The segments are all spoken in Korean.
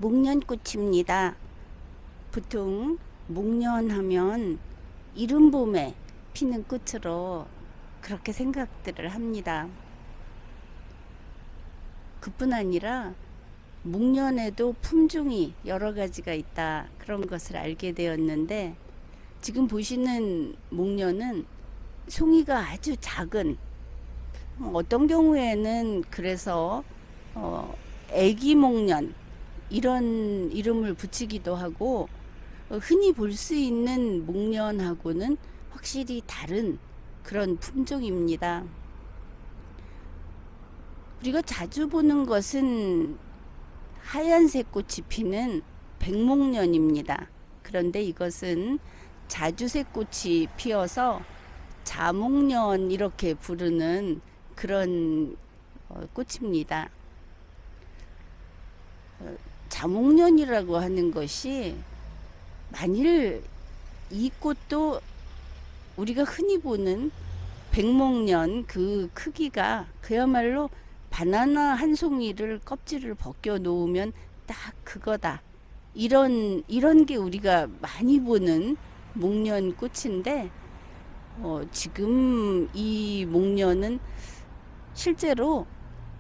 목련꽃입니다. 보통 목련하면 이른 봄에 피는 꽃으로 그렇게 생각들을 합니다. 그뿐 아니라 목련에도 품종이 여러 가지가 있다, 그런 것을 알게 되었는데, 지금 보시는 목련은 송이가 아주 작은, 어떤 경우에는 그래서 애기 목련 이런 이름을 붙이기도 하고, 흔히 볼 수 있는 목련하고는 확실히 다른 그런 품종입니다. 우리가 자주 보는 것은 하얀색 꽃이 피는 백목련입니다. 그런데 이것은 자주색 꽃이 피어서 자목련 이렇게 부르는 그런 꽃입니다. 자목련이라고 하는 것이, 만일 이 꽃도 우리가 흔히 보는 백목련 그 크기가 그야말로 바나나 한 송이를 껍질을 벗겨 놓으면 딱 그거다, 이런 게 우리가 많이 보는 목련 꽃인데, 지금 이 목련은 실제로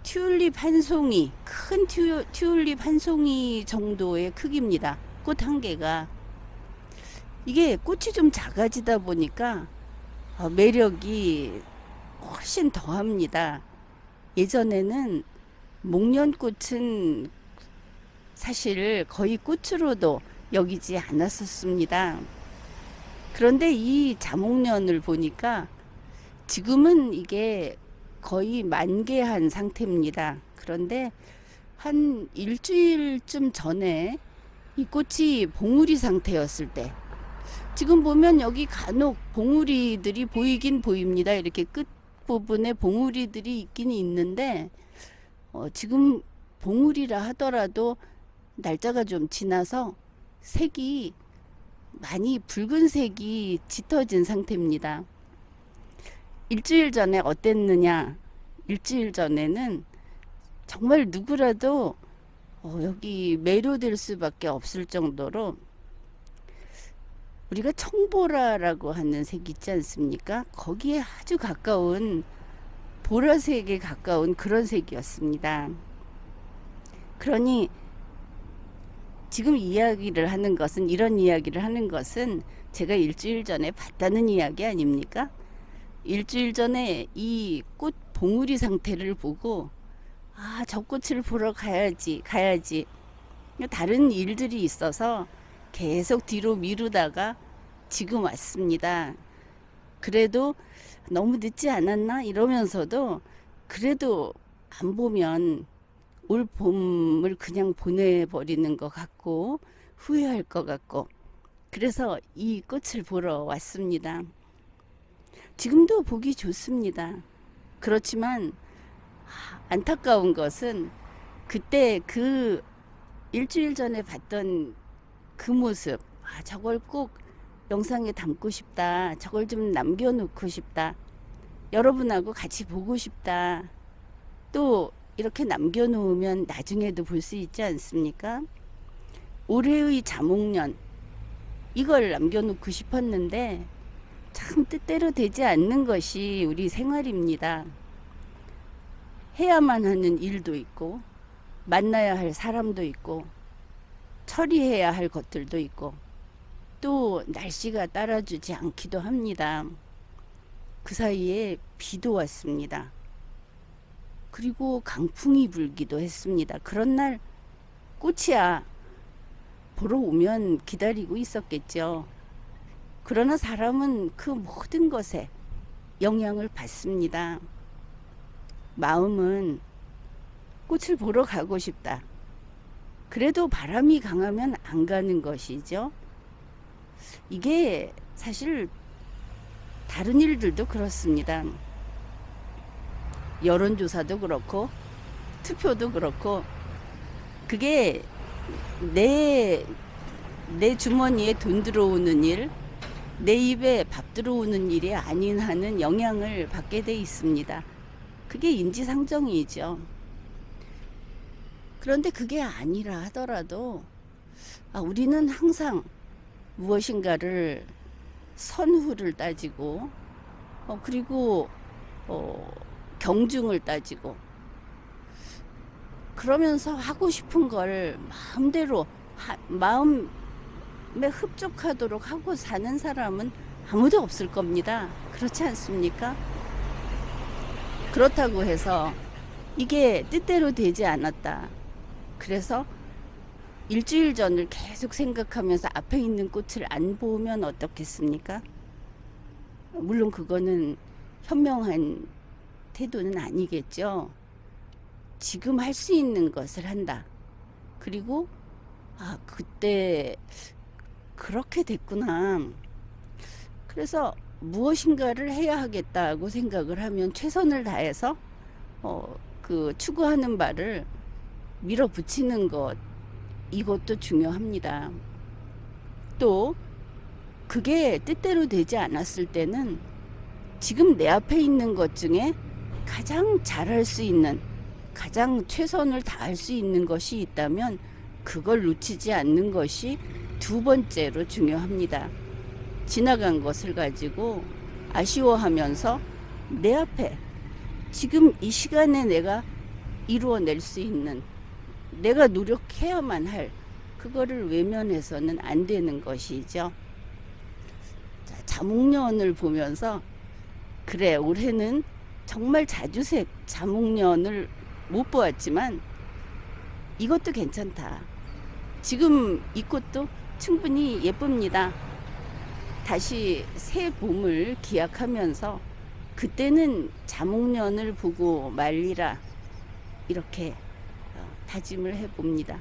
튤립 한 송이, 큰 튤립 한 송이 정도의 크기입니다. 꽃 한 개가. 이게 꽃이 좀 작아지다 보니까 매력이 훨씬 더합니다. 예전에는 목련꽃은 사실 거의 꽃으로도 여기지 않았었습니다. 그런데 이 자목련을 보니까 지금은 이게 거의 만개한 상태입니다. 그런데 한 일주일쯤 전에 이 꽃이 봉우리 상태였을 때, 지금 보면 여기 간혹 봉우리들이 보이긴 보입니다. 이렇게 끝 부분에 봉우리들이 있긴 있는데, 지금 봉우리라 하더라도 날짜가 좀 지나서 색이 많이 붉은색이 짙어진 상태입니다. 일주일 전에 어땠느냐? 일주일 전에는 정말 누구라도 여기 매료될 수밖에 없을 정도로, 우리가 청보라라고 하는 색 있지 않습니까? 거기에 아주 가까운, 보라색에 가까운 그런 색이었습니다. 그러니 지금 이야기를 하는 것은, 이런 이야기를 하는 것은 제가 일주일 전에 봤다는 이야기 아닙니까? 일주일 전에 이 꽃 봉우리 상태를 보고, 저 꽃을 보러 가야지. 다른 일들이 있어서 계속 뒤로 미루다가 지금 왔습니다. 그래도 너무 늦지 않았나 이러면서도, 그래도 안 보면 올 봄을 그냥 보내버리는 것 같고 후회할 것 같고, 그래서 이 꽃을 보러 왔습니다. 지금도 보기 좋습니다. 그렇지만 안타까운 것은, 그때 그 일주일 전에 봤던 그 모습, 저걸 꼭 영상에 담고 싶다, 저걸 좀 남겨놓고 싶다, 여러분하고 같이 보고 싶다, 또 이렇게 남겨놓으면 나중에도 볼 수 있지 않습니까? 올해의 자목련, 이걸 남겨놓고 싶었는데 참 뜻대로 되지 않는 것이 우리 생활입니다. 해야만 하는 일도 있고, 만나야 할 사람도 있고, 처리해야 할 것들도 있고, 또 날씨가 따라주지 않기도 합니다. 그 사이에 비도 왔습니다. 그리고 강풍이 불기도 했습니다. 그런 날 꽃이야 보러 오면 기다리고 있었겠죠. 그러나 사람은 그 모든 것에 영향을 받습니다. 마음은 꽃을 보러 가고 싶다, 그래도 바람이 강하면 안 가는 것이죠. 이게 사실 다른 일들도 그렇습니다. 여론조사도 그렇고 투표도 그렇고, 그게 내 주머니에 돈 들어오는 일, 내 입에 밥 들어오는 일이 아닌 한은 영향을 받게 돼 있습니다. 그게 인지상정이죠. 그런데 그게 아니라 하더라도 우리는 항상 무엇인가를 선후를 따지고 그리고 경중을 따지고 그러면서 하고 싶은 걸 마음대로 마음에 흡족하도록 하고 사는 사람은 아무도 없을 겁니다. 그렇지 않습니까? 그렇다고 해서 이게 뜻대로 되지 않았다. 그래서 일주일 전을 계속 생각하면서 앞에 있는 꽃을 안 보면 어떻겠습니까? 물론 그거는 현명한 태도는 아니겠죠. 지금 할 수 있는 것을 한다. 그리고 그때 그렇게 됐구나. 그래서 무엇인가를 해야 하겠다고 생각을 하면 최선을 다해서 그 추구하는 바를 밀어붙이는 것, 이것도 중요합니다. 또 그게 뜻대로 되지 않았을 때는 지금 내 앞에 있는 것 중에 가장 잘할 수 있는, 가장 최선을 다할 수 있는 것이 있다면 그걸 놓치지 않는 것이 두 번째로 중요합니다. 지나간 것을 가지고 아쉬워하면서 내 앞에 지금 이 시간에 내가 이루어낼 수 있는, 내가 노력해야만 할 그거를 외면해서는 안 되는 것이죠. 자목년을 보면서 그래, 올해는 정말 자주색 자목년을 못 보았지만 이것도 괜찮다. 지금 이 꽃도 충분히 예쁩니다. 다시 새 봄을 기약하면서 그때는 자목년을 보고 말리라, 이렇게 다짐을 해봅니다.